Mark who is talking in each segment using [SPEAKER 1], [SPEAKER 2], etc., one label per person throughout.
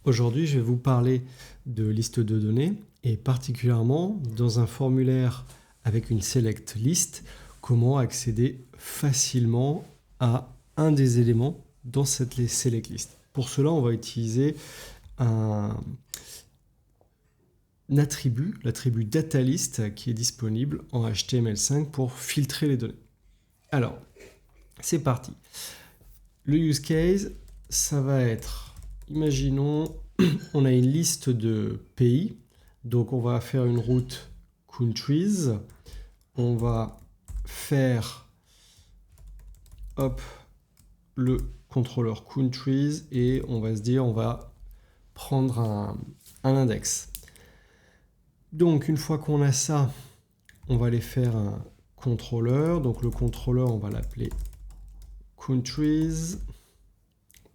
[SPEAKER 1] Aujourd'hui, je vais vous parler de liste de données et particulièrement dans un formulaire avec une select list, comment accéder facilement à un des éléments dans cette select list. Pour cela, on va utiliser un attribut, l'attribut datalist qui est disponible en HTML5 pour filtrer les données. Alors, c'est parti. Le use case, ça va être, imaginons, on a une liste de pays, donc on va faire une route countries, on va faire le contrôleur countries et on va se dire on va prendre un index. Donc une fois qu'on a ça, on va aller faire un contrôleur, donc le contrôleur on va l'appeler countries,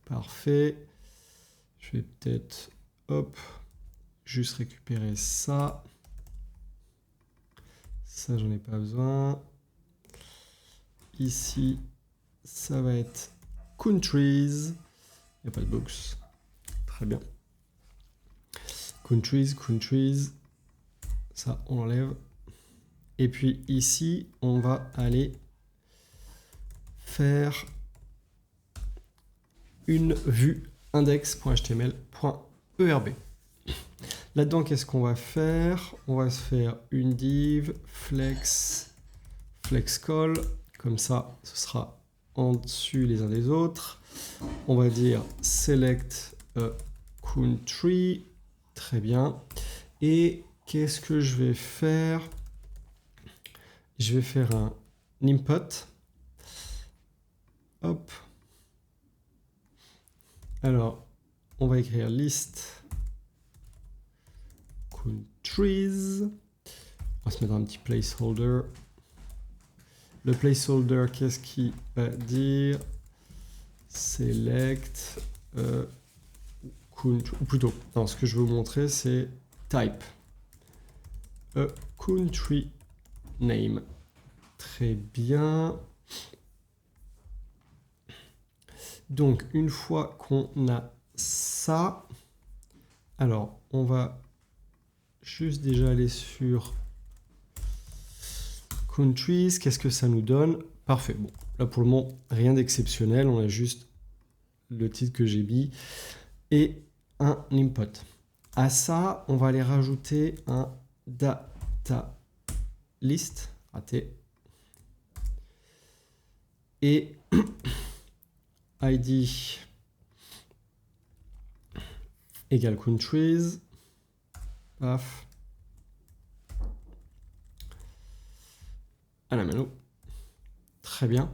[SPEAKER 1] parfait. Je vais peut-être juste récupérer ça. Ça, j'en ai pas besoin. Ici, ça va être countries. Il n'y a pas de box. Très bien. Countries. Ça, on enlève. Et puis ici, on va aller faire une vue index.html.erb. Là-dedans, qu'est-ce qu'on va faire? On va se faire une div flex call. Comme ça, ce sera en dessus les uns des autres. On va dire select a country. Très bien. Et qu'est-ce que je vais faire? Je vais faire un input. Hop. Alors, on va écrire list countries. On va se mettre un petit placeholder. Le placeholder, qu'est-ce qu'il va dire? Select country, ou plutôt, non, ce que je veux vous montrer, c'est type a country name. Très bien. Donc, une fois qu'on a ça, alors, on va juste déjà aller sur countries. Qu'est-ce que ça nous donne? Parfait. Bon, là, pour le moment, rien d'exceptionnel. On a juste le titre que j'ai mis et un input. À ça, on va aller rajouter un data list, raté, et id égale countries, paf, à la mano. Très bien.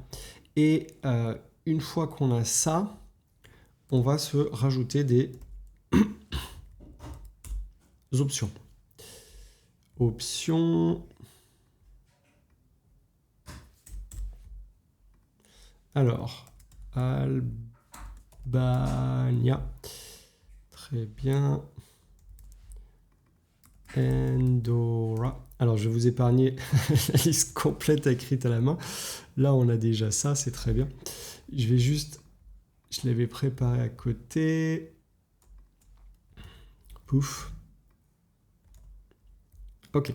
[SPEAKER 1] Et une fois qu'on a ça, on va se rajouter des options. Options. Alors, Albania. Très bien. Andorra. Alors, je vais vous épargner la liste complète écrite à la main. Là, on a déjà ça, c'est très bien. Je vais juste... Je l'avais préparé à côté. Pouf. Ok.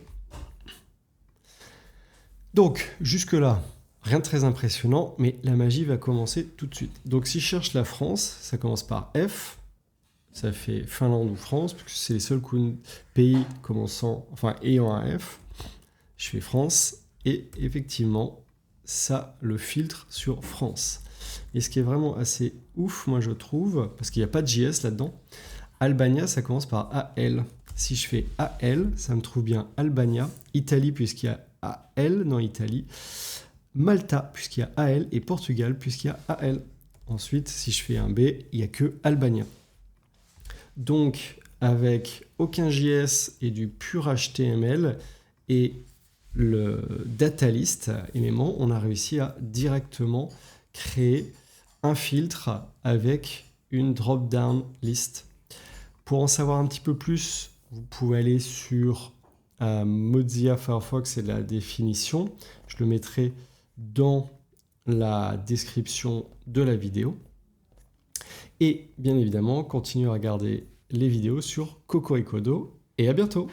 [SPEAKER 1] Donc, jusque-là, rien de très impressionnant, mais la magie va commencer tout de suite. Donc, si je cherche la France, ça commence par F. Ça fait Finlande ou France, puisque c'est les seuls pays commençant, enfin, ayant un F. Je fais France, et effectivement, ça le filtre sur France. Et ce qui est vraiment assez ouf, moi je trouve, parce qu'il n'y a pas de JS là-dedans, Albania, ça commence par AL. Si je fais AL, ça me trouve bien Albania, Italie, puisqu'il y a AL dans Italie, Malta, puisqu'il y a AL, et Portugal, puisqu'il y a AL. Ensuite, si je fais un B, il n'y a que Albania. Donc, avec aucun JS et du pur HTML et le datalist élément, on a réussi à directement créer un filtre avec une drop-down list. Pour en savoir un petit peu plus, vous pouvez aller sur Mozilla Firefox et la définition. Je le mettrai dans la description de la vidéo. Et bien évidemment, continuez à regarder les vidéos sur Cocoricodo. Et à bientôt!